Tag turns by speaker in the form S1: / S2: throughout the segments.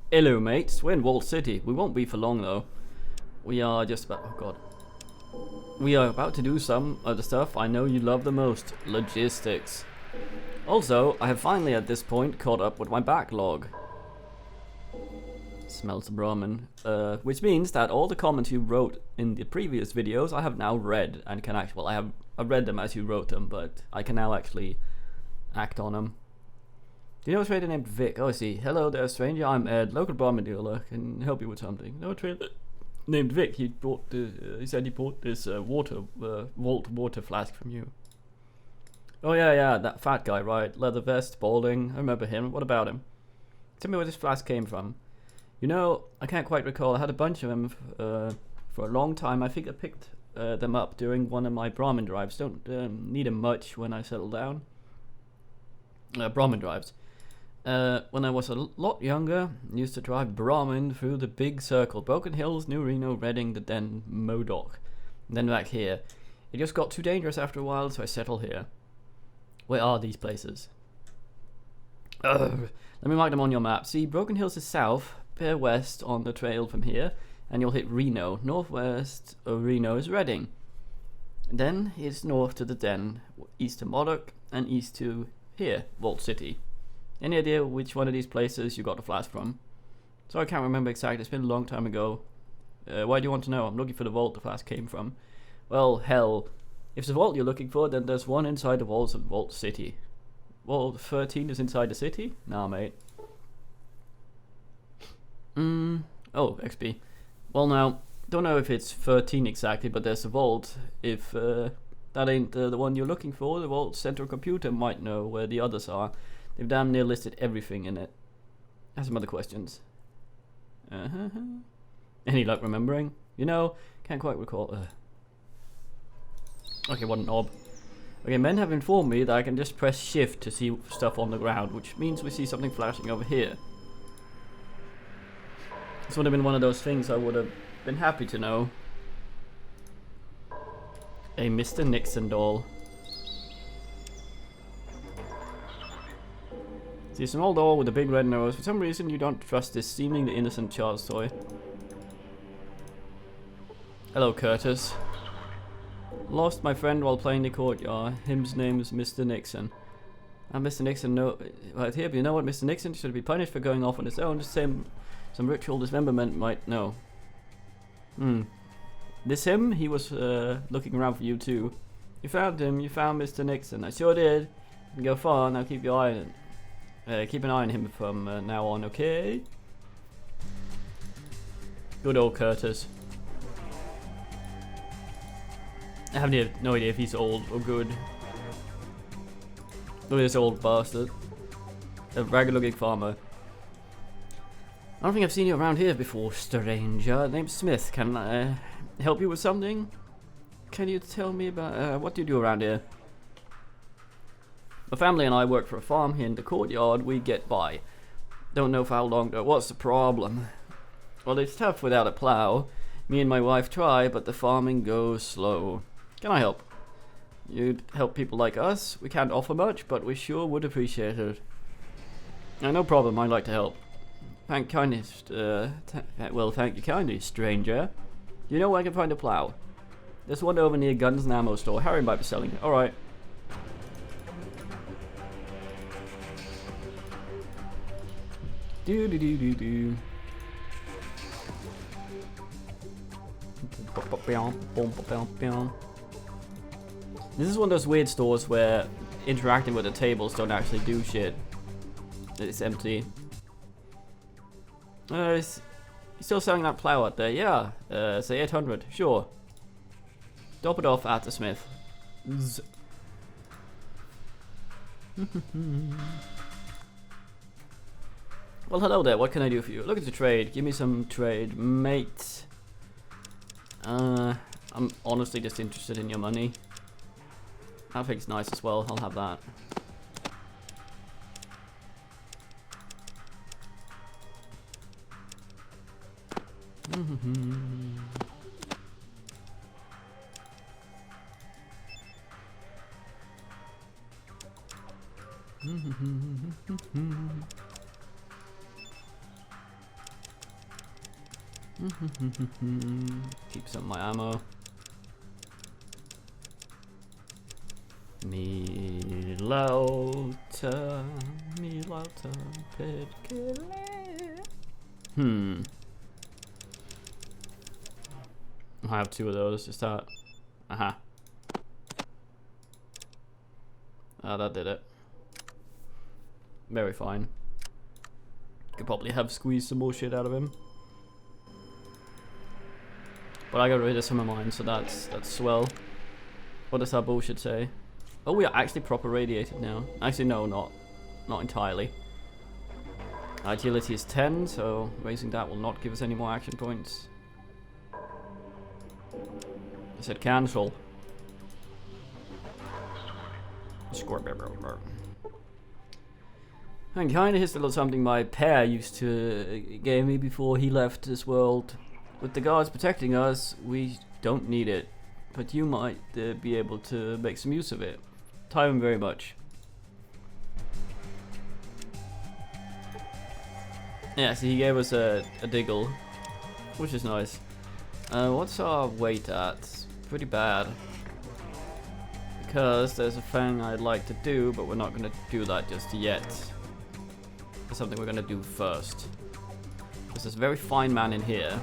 S1: Hello, mates. We're in Vault City. We won't be for long, though. We are just about... Oh, God. We are about to do some of the stuff I know you love the most. Logistics. Also, I have finally at this point caught up with my backlog. Smells of Brahmin. Which means that all the comments you wrote in the previous videos I have now read and can actually... Well, I've read them as you wrote them, but I can now actually act on them. Do you know a trader named Vic? Oh, I see. Hello there, stranger. I'm Ed, local Brahmin dealer. Can help you with something. No trader named Vic. He bought the. He said he bought this Vault water flask from you. Oh yeah, that fat guy, right? Leather vest, balding. I remember him. What about him? Tell me where this flask came from. You know, I can't quite recall. I had a bunch of them for a long time. I think I picked them up during one of my Brahmin drives. Don't need them much when I settle down. Brahmin drives. When I was a lot younger, I used to drive Brahmin through the big circle. Broken Hills, New Reno, Redding, the Den, Modoc. And then back here. It just got too dangerous after a while, so I settled here. Where are these places? Let me mark them on your map. See, Broken Hills is south, bear west on the trail from here, and you'll hit Reno. Northwest of Reno is Redding. Then it's north to the Den, east to Modoc, and east to here, Vault City. Any idea which one of these places you got the flask from? So I can't remember exactly, it's been a long time ago. Why do you want to know? I'm looking for the vault the flask came from. Well, hell. If it's the vault you're looking for, then there's one inside the walls of Vault City. Vault 13 is inside the city? Nah, mate. Oh, XP. Well now, don't know if it's 13 exactly, but there's a vault. If that ain't the one you're looking for, the Vault Central Computer might know where the others are. They've damn near listed everything in it. I have some other questions. Any luck remembering? You know, can't quite recall. Okay, what a knob. Okay, men have informed me that I can just press shift to see stuff on the ground, which means we see something flashing over here. This would have been one of those things I would have been happy to know. A Mr. Nixon doll. See, a small doll with a big red nose. For some reason, you don't trust this seemingly innocent child's toy. Hello, Curtis. Lost my friend while playing the courtyard. Him's name is Mr. Nixon. And Mr. Nixon, no, right here, but you know what? Mr. Nixon should be punished for going off on his own. The same, some ritual dismemberment might know. This him? He was looking around for you too. You found him. You found Mr. Nixon. I sure did. You can go far. Now keep your eye on it. Keep an eye on him from now on, okay? Good old Curtis. I have no idea if he's old or good. Look at this old bastard. A ragged looking farmer. I don't think I've seen you around here before, stranger. Name's Smith. Can I help you with something? Can you tell me about what do you do around here? My family and I work for a farm here in the courtyard. We get by. Don't know for how long though. What's the problem? Well, it's tough without a plow. Me and my wife try, but the farming goes slow. Can I help? You'd help people like us? We can't offer much, but we sure would appreciate it. No problem. I'd like to help. Thank kindness. Well, thank you kindly, stranger. You know where I can find a plow? There's one over near Guns and Ammo store. Harry might be selling it. All right. Do. This is one of those weird stores where interacting with the tables don't actually do shit. It's empty. You still selling that plow out there? Yeah. Say 800. Sure. Drop it off at the Smith. Well, hello there. What can I do for you? Look at the trade. Give me some trade, mate. I'm honestly just interested in your money. That thing's nice as well. I'll have that. Keep some of my ammo. Me lauter, I have 2 of those to start. Aha. Ah, that did it. Very fine. Could probably have squeezed some more shit out of him. But I got rid of some of mine, so that's swell. What does that bullshit say? Oh, we are actually proper radiated now. Actually, no, not entirely. Agility is 10, so raising that will not give us any more action points. I said cancel. And kinda is a little something my pair used to give me before he left this world. With the guards protecting us, we don't need it. But you might be able to make some use of it. Tie him very much. Yeah, so he gave us a diggle, which is nice. What's our weight at? Pretty bad. Because there's a thing I'd like to do, but we're not going to do that just yet. There's something we're going to do first. There's this very fine man in here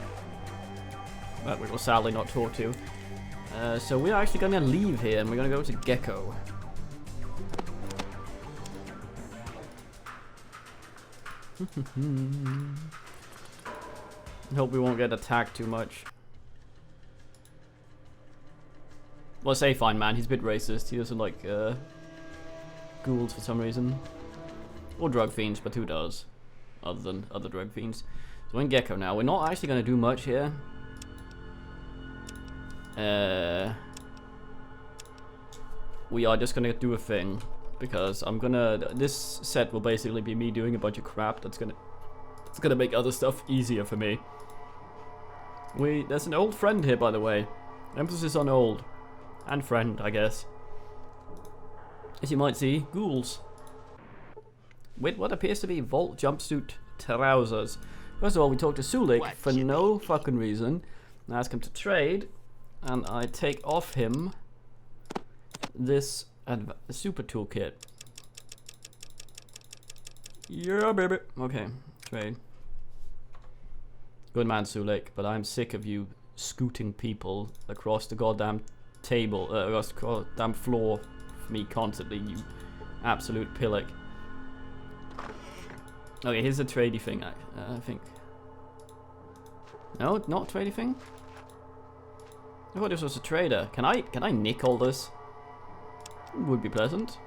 S1: that we will sadly not talk to. So we're actually going to leave here and we're going to go to Gecko. Hope we won't get attacked too much. Well, say fine man, he's a bit racist. He doesn't like ghouls for some reason. Or drug fiends, but who does? Other than other drug fiends. So we're in Gecko now. We're not actually going to do much here. We are just going to do a thing. Because I'm gonna... This set will basically be me doing a bunch of crap that's gonna make other stuff easier for me. There's an old friend here, by the way. Emphasis on old. And friend, I guess. As you might see, ghouls. With what appears to be Vault jumpsuit trousers. First of all, we talk to Sulik for no fucking reason. I ask him to trade. And I take off him this super toolkit. Yeah, baby. Okay, trade. Good man, Sulik, but I'm sick of you scooting people across the goddamn table, across the goddamn floor for me constantly, you absolute pillock. Okay, here's a tradey thing, I think. No, not tradey thing? I thought this was a trader. Can I nick all this? Would be pleasant.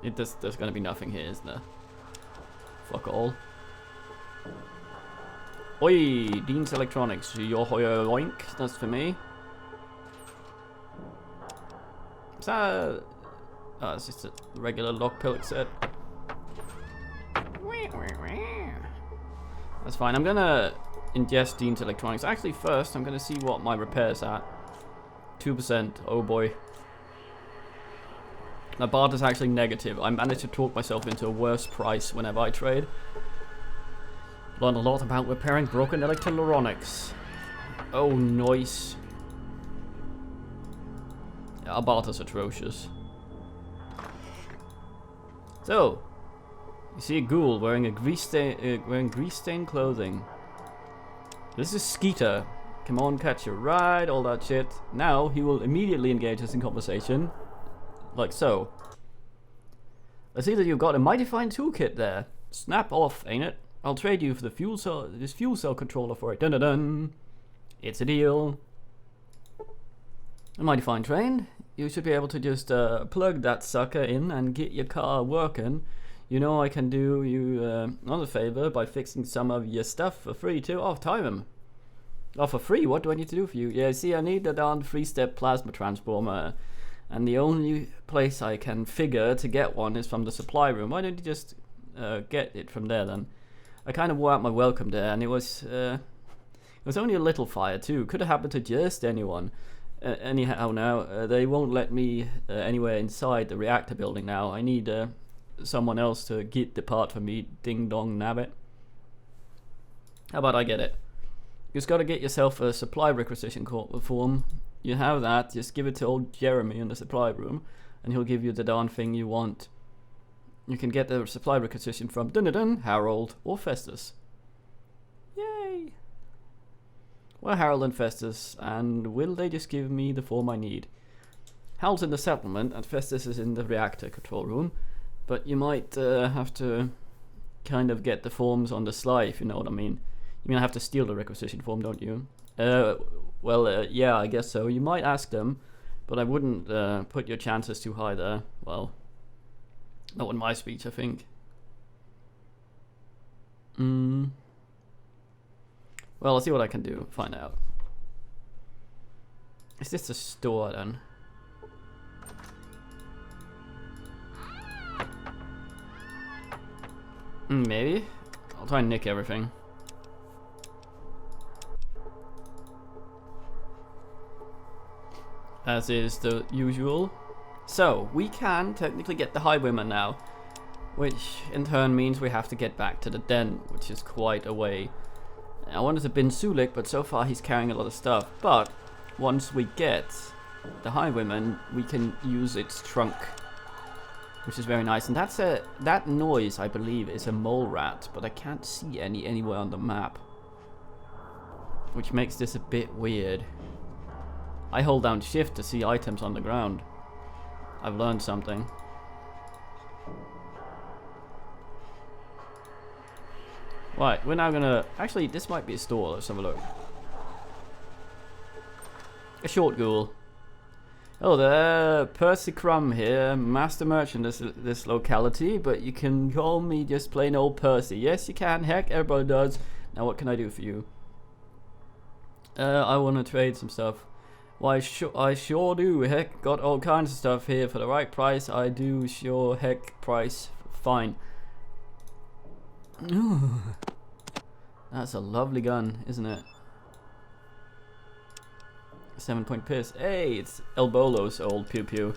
S1: There's gonna be nothing here, isn't there? Fuck all. Oi, Dean's Electronics. Yoink, that's for me. Is that? Oh, it's just a regular lock pillock set. That's fine. I'm gonna ingest Dean's Electronics. Actually, first, I'm gonna see what my repair's at. 2%. Oh boy. My barter's actually negative. I managed to talk myself into a worse price whenever I trade. Learn a lot about repairing broken electronics. Oh, nice. Yeah, our barter's atrocious. So, you see a ghoul wearing grease-stained clothing. This is Skeeter. Come on, catch a ride, all that shit. Now he will immediately engage us in conversation, like so. I see that you've got a mighty fine toolkit there. Snap off, ain't it? I'll trade you for the this fuel cell controller for it. Dun dun dun. It's a deal. A mighty fine train. You should be able to just plug that sucker in and get your car working. You know I can do you another favor by fixing some of your stuff for free too. Oh, time him. Oh, for free? What do I need to do for you? Yeah, see, I need the darn 3-step plasma transformer. And the only place I can figure to get one is from the supply room. Why don't you just get it from there then? I kind of wore out my welcome there, and it was only a little fire too. Could have happened to just anyone. Anyhow, now they won't let me anywhere inside the reactor building now. I need someone else to get the part for me. Ding dong nabbit. How about I get it? You just gotta get yourself a supply requisition form. You have that, just give it to old Jeremy in the supply room, and he'll give you the darn thing you want. You can get the supply requisition from Dun-dun-dun, Harold, or Festus. Yay! Well, Harold and Festus, and will they just give me the form I need? Harold's in the settlement, and Festus is in the reactor control room, but you might have to kind of get the forms on the sly, if you know what I mean. You mean I have to steal the requisition form, don't you? Well, yeah, I guess so. You might ask them, but I wouldn't put your chances too high there. Well, not in my speech, I think. Well, I'll see what I can do. Find out. Is this a store then? Maybe. I'll try and nick everything. As is the usual. So, we can technically get the highwayman now, which in turn means we have to get back to the den, which is quite a way. I wanted to bin Sulik, but so far he's carrying a lot of stuff. But once we get the highwayman, we can use its trunk, which is very nice. And that noise, I believe, is a mole rat, but I can't see any anywhere on the map, which makes this a bit weird. I hold down shift to see items on the ground. I've learned something. Right, we're now gonna... Actually, this might be a store. Let's have a look. A short ghoul. Hello there, Percy Crumb here, master merchant this locality, but you can call me just plain old Percy. Yes, you can. Heck, everybody does. Now, what can I do for you? I want to trade some stuff. Why, I sure do. Heck, got all kinds of stuff here for the right price. I do sure heck price. Fine. Ooh. That's a lovely gun, isn't it? 7-point piss. Hey, it's El Bolo's old pew pew.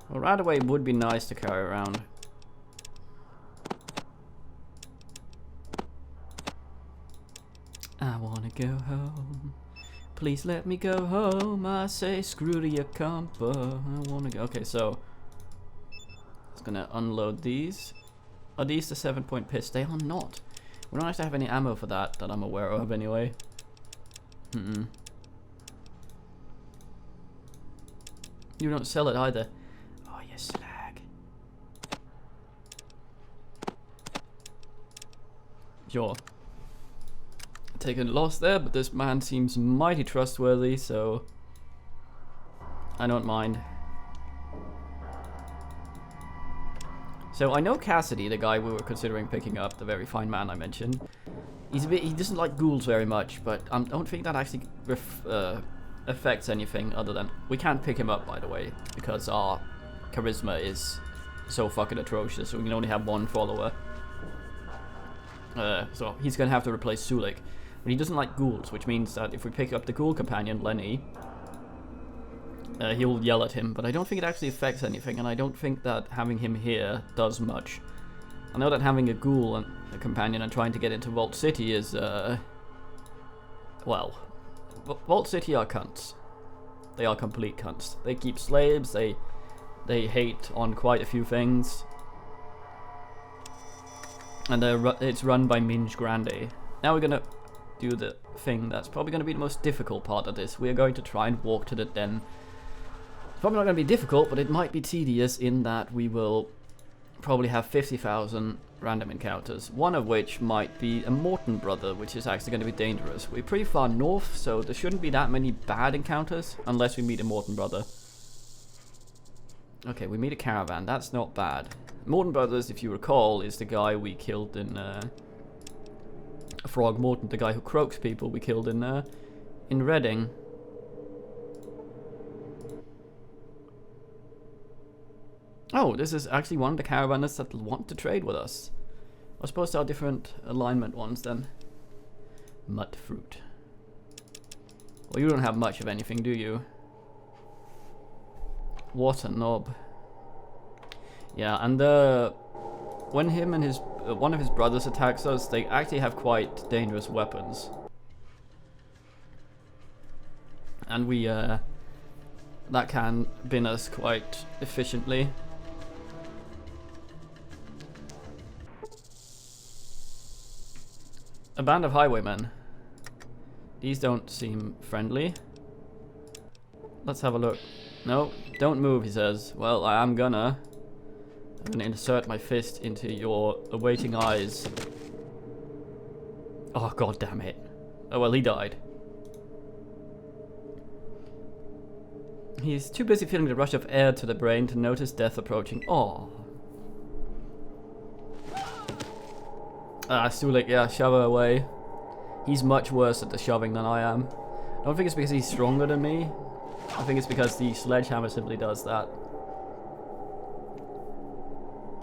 S1: Well, right away would be nice to carry around. I wanna go home. Please let me go home. I say screw to your compa. I wanna go. Okay, so it's gonna unload these. Are these the 7-point piss? They are not. We don't actually have any ammo for that I'm aware of anyway. You don't sell it either. Oh, you slag. Sure. Taken a loss there, but this man seems mighty trustworthy, so I don't mind. So I know Cassidy, the guy we were considering picking up, the very fine man I mentioned. He doesn't like ghouls very much, but I don't think that actually affects anything other than... We can't pick him up, by the way, because our charisma is so fucking atrocious, so we can only have one follower. So he's gonna have to replace Sulik. But he doesn't like ghouls, which means that if we pick up the ghoul companion, Lenny, he'll yell at him, but I don't think it actually affects anything, and I don't think that having him here does much. I know that having a ghoul and a companion and trying to get into Vault City is, well, Vault City are cunts. They are complete cunts. They keep slaves, they hate on quite a few things, and it's run by Minge Grande. Now we're gonna do the thing that's probably gonna be the most difficult part of this. We're going to try and walk to the den. It's probably not going to be difficult, but it might be tedious in that we will probably have 50,000 random encounters, one of which might be a Morton brother, which is actually going to be dangerous. We're pretty far north, so there shouldn't be that many bad encounters, unless we meet a Morton brother. Okay, we meet a caravan, that's not bad. Morton brothers, if you recall, is the guy we killed in Frog Morton, the guy who croaks people we killed in Reading. Oh, this is actually one of the caravanners that want to trade with us. I suppose there are different alignment ones then. Mud fruit. Well, you don't have much of anything, do you? What a knob. Yeah, and when him and his one of his brothers attacks us, they actually have quite dangerous weapons. And we that can bin us quite efficiently. A band of highwaymen. These don't seem friendly. Let's have a look. No, don't move, he says. Well, I'm gonna insert my fist into your awaiting eyes. Oh, god damn it. Oh, well, he died. He's too busy feeling the rush of air to the brain to notice death approaching. Oh. Ah, Sulik, yeah, shove her away. He's much worse at the shoving than I am. I don't think it's because he's stronger than me. I think it's because the sledgehammer simply does that.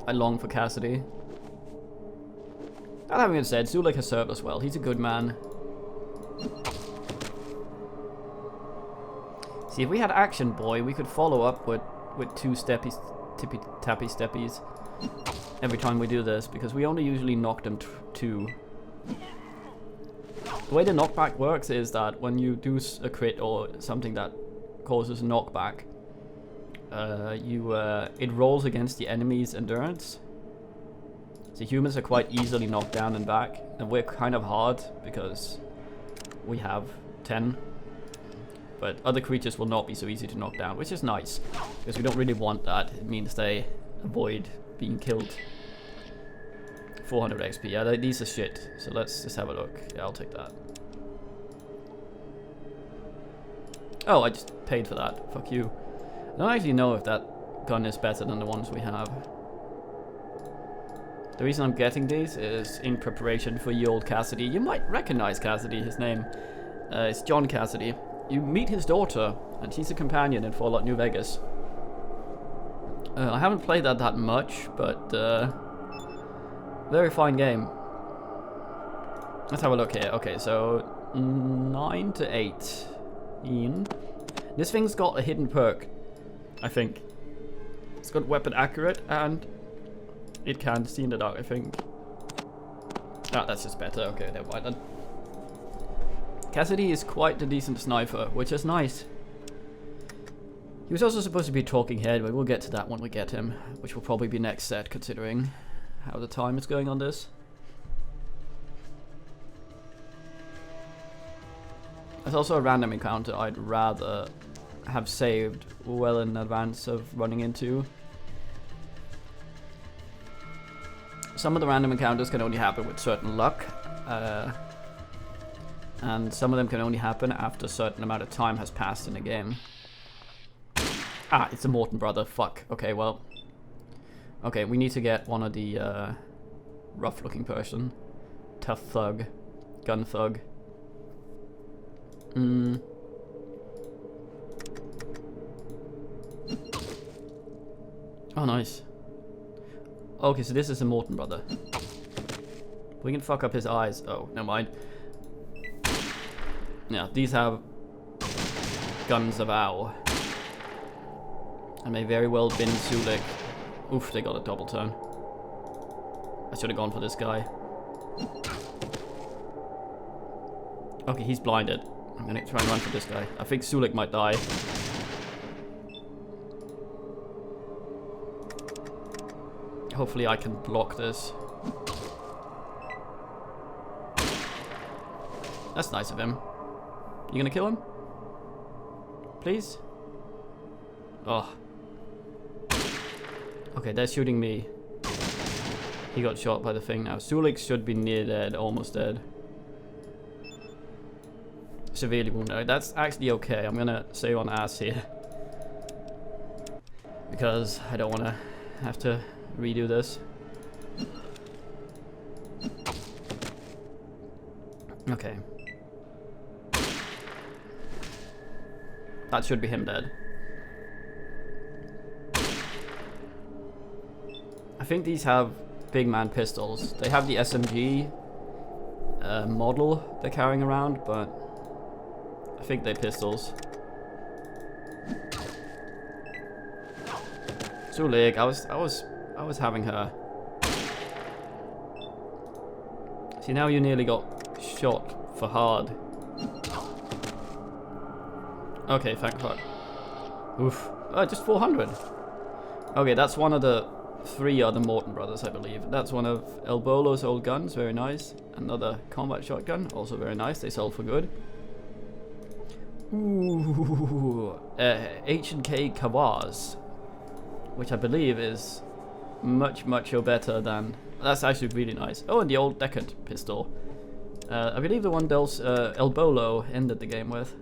S1: I long for Cassidy. That having been said, Sulik has served us well. He's a good man. See, if we had Action Boy, we could follow up with two tippy tappy steppies every time we do this, because we only usually knock them two. The way the knockback works is that when you do a crit or something that causes knockback, it rolls against the enemy's endurance. So humans are quite easily knocked down and back, and we're kind of hard because we have 10. But other creatures will not be so easy to knock down, which is nice, because we don't really want that. It means they avoid being killed. 400 XP, yeah, these are shit. So let's just have a look. Yeah, I'll take that. Oh, I just paid for that. Fuck you. I don't actually know if that gun is better than the ones we have. The reason I'm getting these is in preparation for ye old Cassidy. You might recognize Cassidy, his name. It's John Cassidy. You meet his daughter, and she's a companion in Fallout New Vegas. I haven't played that much, but very fine game. Let's have a look here. Okay, so 9 to 18. This thing's got a hidden perk, I think. It's got weapon accurate, and it can see in the dark, I think. Ah, that's just better. Okay, never mind then. Cassidy is quite a decent sniper, which is nice. He was also supposed to be a talking head, but we'll get to that when we get him, which will probably be next set, considering how the time is going on this. There's also a random encounter I'd rather have saved well in advance of running into. Some of the random encounters can only happen with certain luck. And some of them can only happen after a certain amount of time has passed in the game. Ah, it's a Morton brother. Fuck. Okay, well. Okay, we need to get one of the rough looking person. Tough thug. Gun thug. Oh, nice. Okay, so this is a Morton brother. We can fuck up his eyes. Oh, never mind. Yeah, these have guns of owl. I may very well bin Sulik. Oof, they got a double turn. I should have gone for this guy. Okay, he's blinded. I'm gonna try and run for this guy. I think Sulik might die. Hopefully I can block this. That's nice of him. You gonna kill him? Please? Oh. Okay, they're shooting me. He got shot by the thing now. Sulik should be near dead, almost dead. Severely wounded. That's actually okay. I'm gonna save on ass here. Because I don't wanna have to redo this. Okay. That should be him dead. I think these have big man pistols. They have the SMG model they're carrying around, but I think they're pistols. Sulik, I was having her. See, now you nearly got shot for hard. Okay, thank fuck. Oof. Oh, just 400. Okay, that's one of the 3 other Morton brothers, I believe. That's one of El Bolo's old guns, very nice. Another combat shotgun, also very nice. They sell for good. Ooh, H&K Kawaz, which I believe is much better than. That's actually really nice. Oh, and the old Deckard pistol. I believe the one El Bolo ended the game with.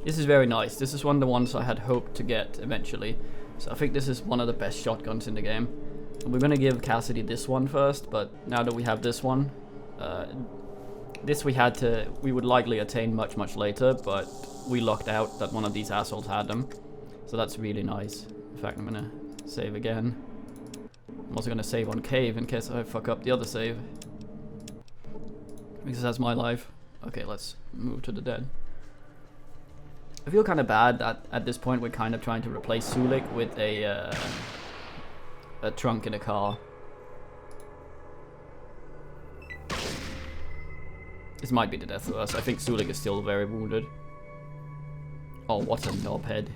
S1: This is very nice. This is one of the ones I had hoped to get eventually. So I think this is one of the best shotguns in the game. And we're gonna give Cassidy this one first, but now that we have this one, this we would likely attain much later, but we lucked out that one of these assholes had them. So that's really nice. In fact, I'm gonna save again. I'm also gonna save on cave in case I fuck up the other save. Because that's my life. Okay, let's move to the dead. I feel kind of bad that at this point we're kind of trying to replace Sulik with a trunk in a car. This might be the death of us. I think Sulik is still very wounded. Oh, what a knobhead.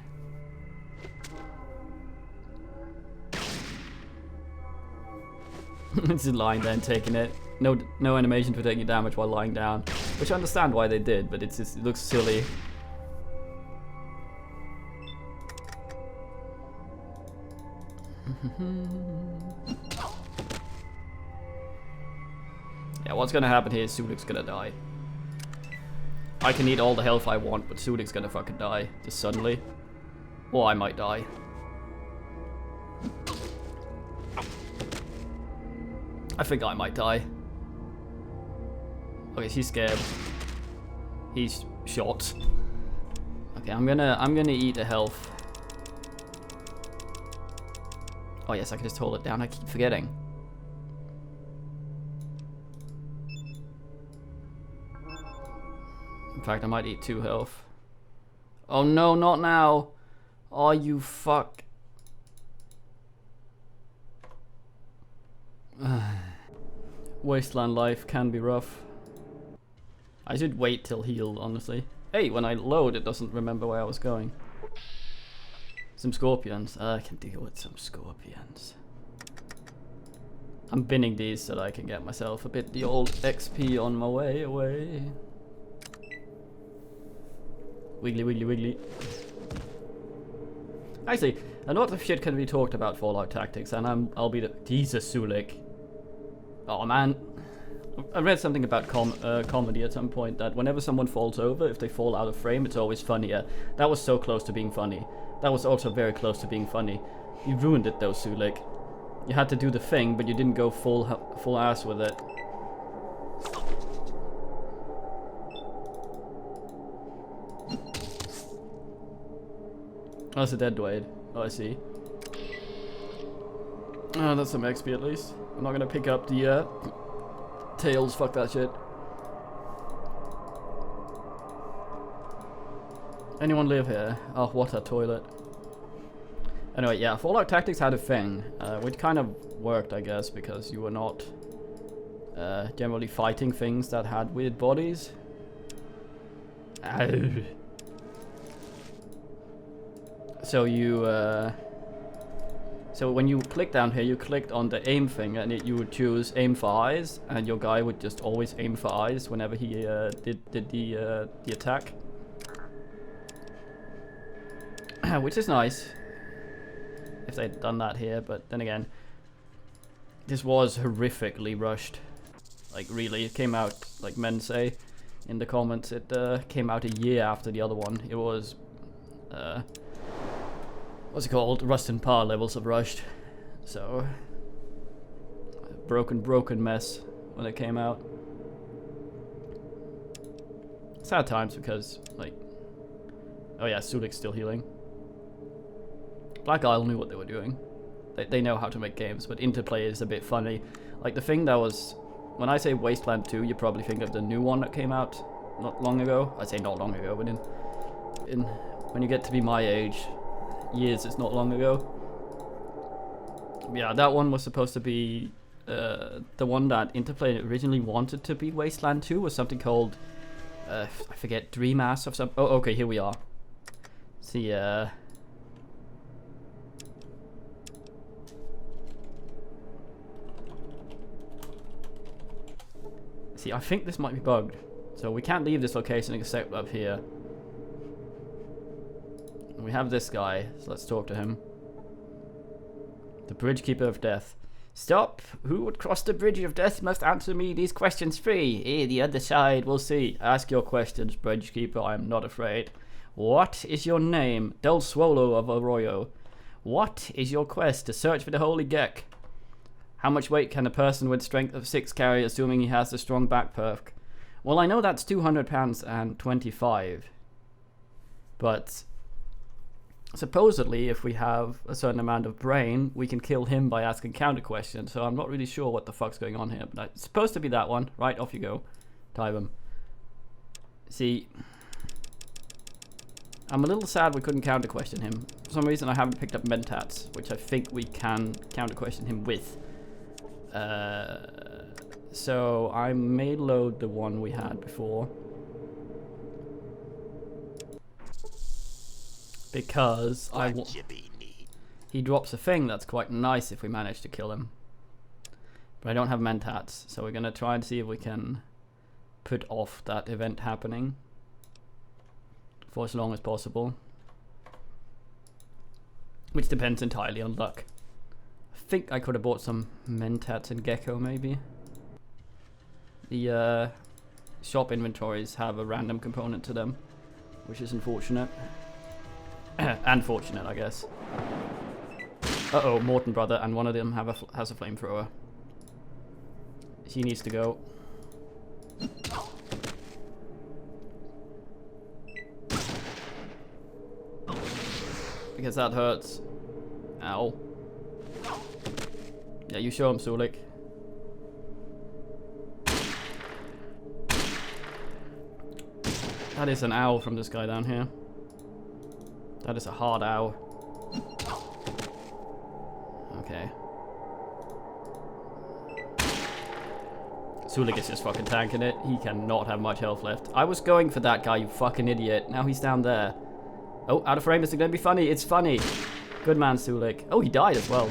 S1: It's lying there and taking it. No animation for taking damage while lying down. Which I understand why they did, but it looks silly. Yeah, what's gonna happen here is Sulik's gonna die. I can eat all the health I want, but Sulik's gonna fucking die just suddenly. Or I might die. I think I might die. Okay, she's scared. He's shot. Okay, I'm gonna eat the health. Oh yes, I can just hold it down. I keep forgetting. In fact, I might eat 2 health. Oh no, not now. Oh, you fuck. Wasteland life can be rough. I should wait till healed, honestly. Hey, when I load, it doesn't remember where I was going. Some scorpions. I can deal with some scorpions. I'm binning these so that I can get myself a bit the old XP on my way away. Wiggly, wiggly, wiggly. Actually, a lot of shit can be talked about Fallout Tactics, and I'll be the Jesus Sulik. Oh man, I read something about comedy at some point that whenever someone falls over, if they fall out of frame, it's always funnier. That was so close to being funny. That was also very close to being funny. You ruined it though, Sulik. You had to do the thing, but you didn't go full ass with it. Oh, that's a dead Dwayne. Oh, I see. Oh, that's some XP at least. I'm not gonna pick up the tails. Fuck that shit. Anyone live here? Oh, what a toilet. Anyway, yeah, Fallout Tactics had a thing, which kind of worked, I guess, because you were not generally fighting things that had weird bodies. Ow. So you, so when you click down here, you clicked on the aim thing, and you would choose aim for eyes, and your guy would just always aim for eyes whenever he did the attack. Which is nice if they'd done that here, but then again, this was horrifically rushed. Like really, it came out, like men say in the comments, it came out a year after the other one. It was what's it called? Rust and Par levels of rushed. So broken mess when it came out. Sad times because like, oh yeah, Sulik's still healing. Black Isle knew what they were doing. They know how to make games, but Interplay is a bit funny. Like the thing that was, when I say Wasteland 2, you probably think of the new one that came out not long ago. I say not long ago, but in when you get to be my age, years, it's not long ago. Yeah, that one was supposed to be the one that Interplay originally wanted to be Wasteland 2 was something called I forget, Dreamass or something. Oh, okay, here we are. See, see, I think this might be bugged, so we can't leave this location except up here. We have this guy, so let's talk to him. The Bridgekeeper of Death. Stop! Who would cross the bridge of death must answer me these questions free. The other side, we'll see. Ask your questions, Bridgekeeper, I am not afraid. What is your name? Del Swallow of Arroyo. What is your quest? To search for the Holy Gek. How much weight can a person with strength of 6 carry, assuming he has a strong back perk? Well, I know that's 200 pounds and 25. But supposedly, if we have a certain amount of brain, we can kill him by asking counter questions. So I'm not really sure what the fuck's going on here. But it's supposed to be that one. Right, off you go. Dive him. See, I'm a little sad we couldn't counter question him. For some reason I haven't picked up Mentats, which I think we can counter question him with. So I may load the one we had before. Because he drops a thing that's quite nice if we manage to kill him. But I don't have Mentats, so we're gonna try and see if we can put off that event happening for as long as possible. Which depends entirely on luck. I think I could have bought some Mentats and Gecko maybe. The shop inventories have a random component to them, which is unfortunate. And fortunate, I guess. Uh-oh, Morton brother, and one of them has a flamethrower. She needs to go. Because that hurts. Ow. Yeah, you show him, Sulik. That is an owl from this guy down here. That is a hard owl. Okay. Sulik is just fucking tanking it. He cannot have much health left. I was going for that guy, you fucking idiot. Now he's down there. Oh, out of frame. Is it going to be funny? It's funny. Good man, Sulik. Oh, he died as well.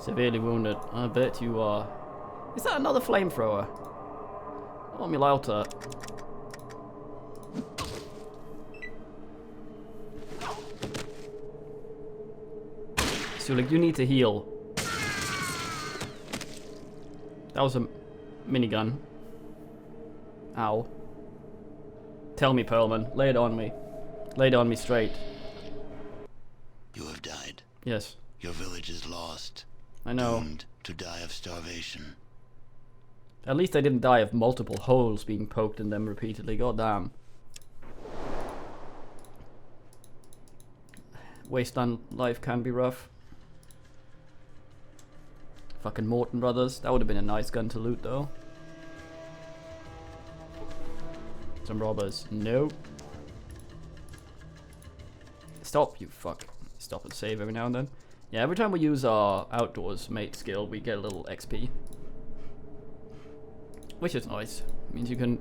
S1: Severely wounded. I bet you are. Is that another flamethrower? Oh, Milauta. Sulik, you need to heal. That was a minigun. Ow. Tell me, Pearlman. Lay it on me. Lay it on me straight.
S2: You have died.
S1: Yes.
S2: Your village is lost.
S1: I know.
S2: Doomed to die of starvation.
S1: At least I didn't die of multiple holes being poked in them repeatedly. Goddamn. Wasteland life can be rough. Fucking Morton brothers. That would have been a nice gun to loot, though. Some robbers. Nope. Stop, you fuck. Stop and save every now and then. Yeah, every time we use our outdoors mate skill, we get a little XP. Which is nice. It means you can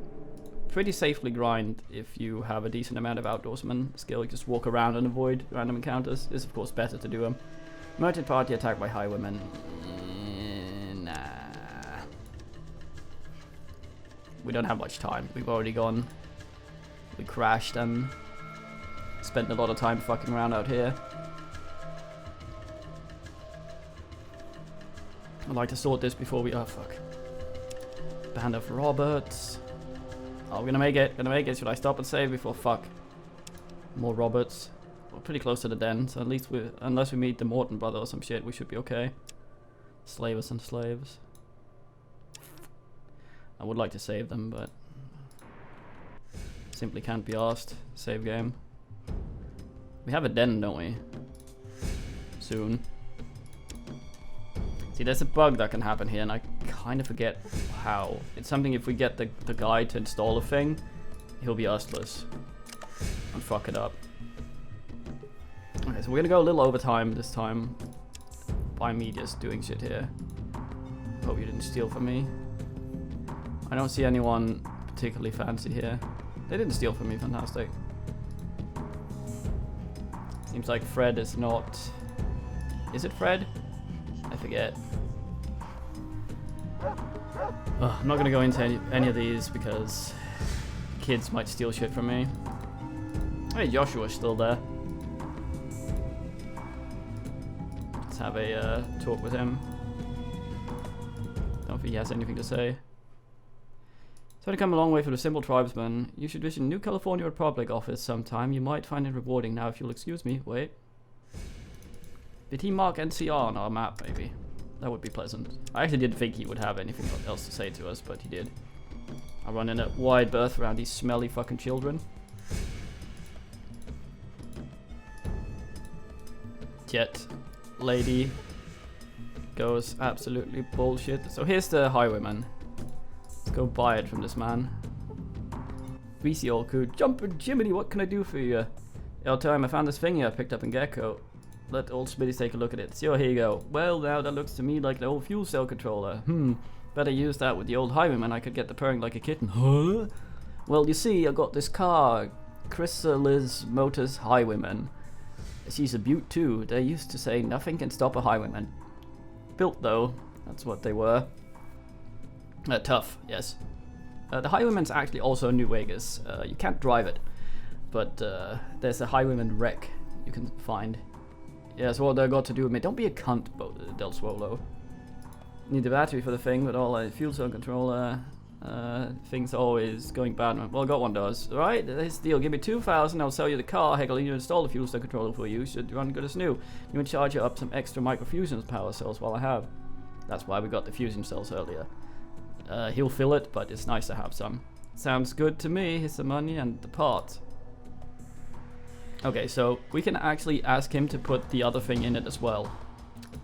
S1: pretty safely grind if you have a decent amount of outdoorsman skill. You just walk around and avoid random encounters. It's of course better to do them. Murdered party attacked by highwaymen. Nah. We don't have much time. We've already gone. We crashed and spent a lot of time fucking around out here. I'd like to sort this before we... Oh, fuck. Band of Roberts. Oh, we're gonna make it. Gonna make it. Should I stop and save before... Fuck. More Roberts. We're pretty close to the den, so at least we... Unless we meet the Morton brother or some shit, we should be okay. Slavers and slaves. I would like to save them, but... Simply can't be asked. Save game. We have a den, don't we? Soon. See, there's a bug that can happen here, and I kind of forget how. It's something if we get the guy to install a thing, he'll be usseless and fuck it up. Okay, so we're gonna go a little overtime this time by me just doing shit here. Hope you didn't steal from me. I don't see anyone particularly fancy here. They didn't steal from me, fantastic. Seems like Fred is not... Is it Fred? I forget. I'm not gonna go into any of these because kids might steal shit from me. Hey, Joshua's still there. Let's have a talk with him. Don't think he has anything to say. So to come a long way for the simple tribesman, you should visit New California Republic office sometime. You might find it rewarding. Now, if you'll excuse me, wait. Did he mark NCR on our map, maybe? That would be pleasant. I actually didn't think he would have anything else to say to us, but he did. I run in a wide berth around these smelly fucking children. Jet lady goes absolutely bullshit. So here's the highwayman. Let's go buy it from this man. Greasy old coot. Jumpin' Jiminy, what can I do for you? I'll tell him I found this thing here I picked up in Gecko. Let old Smitty take a look at it. So here you go. Well, now that looks to me like the old fuel cell controller. Better use that with the old highwayman. I could get the purring like a kitten. Huh? Well, you see, I got this car. Chrysalis Motors Highwayman. She's a beaut too. They used to say nothing can stop a highwayman. Built though. That's what they were. Tough, yes. The highwayman's actually also in New Vegas. You can't drive it. But there's a highwayman wreck you can find. Yeah, so what they got to do with me. Don't be a cunt, Del Swallow. Need the battery for the thing, but all the fuel cell controller things always going bad. Well, I got one does. Alright, this deal. Give me 2,000, I'll sell you the car. Heck, I'll even install the fuel cell controller for you. Should run good as new. You can charge you up some extra microfusion power cells while I have. That's why we got the fusion cells earlier. He'll fill it, but it's nice to have some. Sounds good to me. Here's the money and the part. Okay, so we can actually ask him to put the other thing in it as well.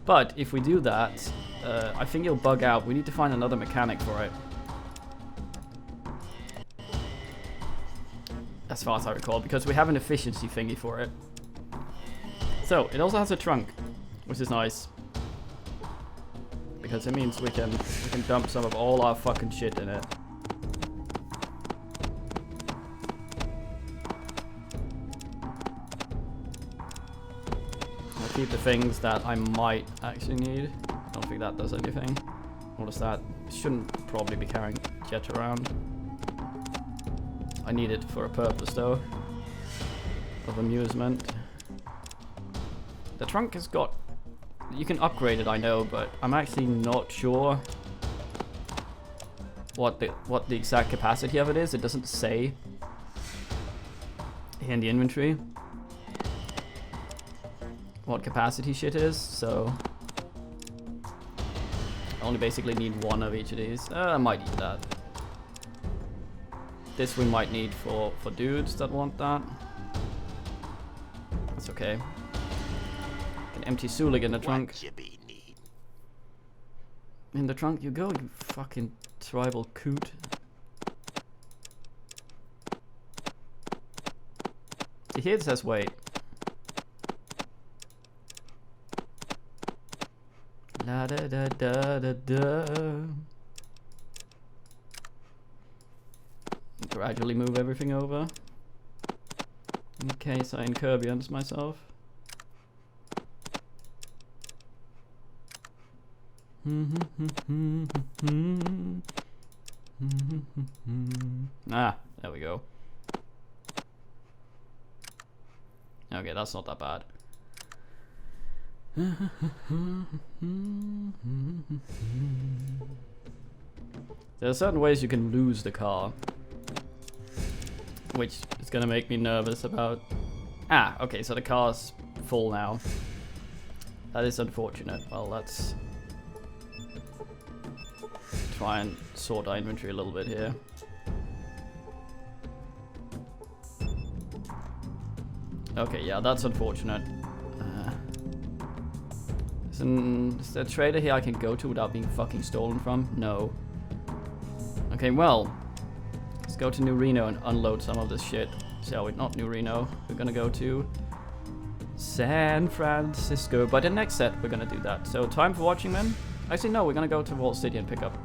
S1: But if we do that, I think he'll bug out. We need to find another mechanic for it. As far as I recall, because we have an efficiency thingy for it. So, it also has a trunk, which is nice. Because it means we can dump some of all our fucking shit in it. Keep the things that I might actually need. I don't think that does anything. What is that? Shouldn't probably be carrying Jet around. I need it for a purpose though. Of amusement. The trunk has got... You can upgrade it, I know, but I'm actually not sure what the exact capacity of it is. It doesn't say in the inventory what capacity shit is, so I only basically need one of each of these. I might need that. This we might need for dudes that want that. That's okay. An empty Sulig in the trunk. In the trunk you go, you fucking tribal coot. See, here it says wait. La da da da da da. Gradually move everything over in case I incur beyond myself. Ah, there we go. Okay, that's not that bad. There are certain ways you can lose the car, which is gonna make me nervous about. Ah, okay, so the car's full now. That is unfortunate. Well, let's try and sort our inventory a little bit here. Okay, yeah, that's unfortunate. Is there a trader here I can go to without being fucking stolen from? No. Okay, well, Let's go to New Reno and unload some of this shit. Shall we? Not New Reno. We're gonna go to San Francisco. But in next set, we're gonna do that. So time for watching, man. Actually, no, we're gonna go to Vault City and pick up.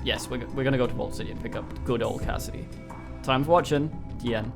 S1: Yes, we're gonna go to Vault City and pick up good old Cassidy. Time for watching. The end.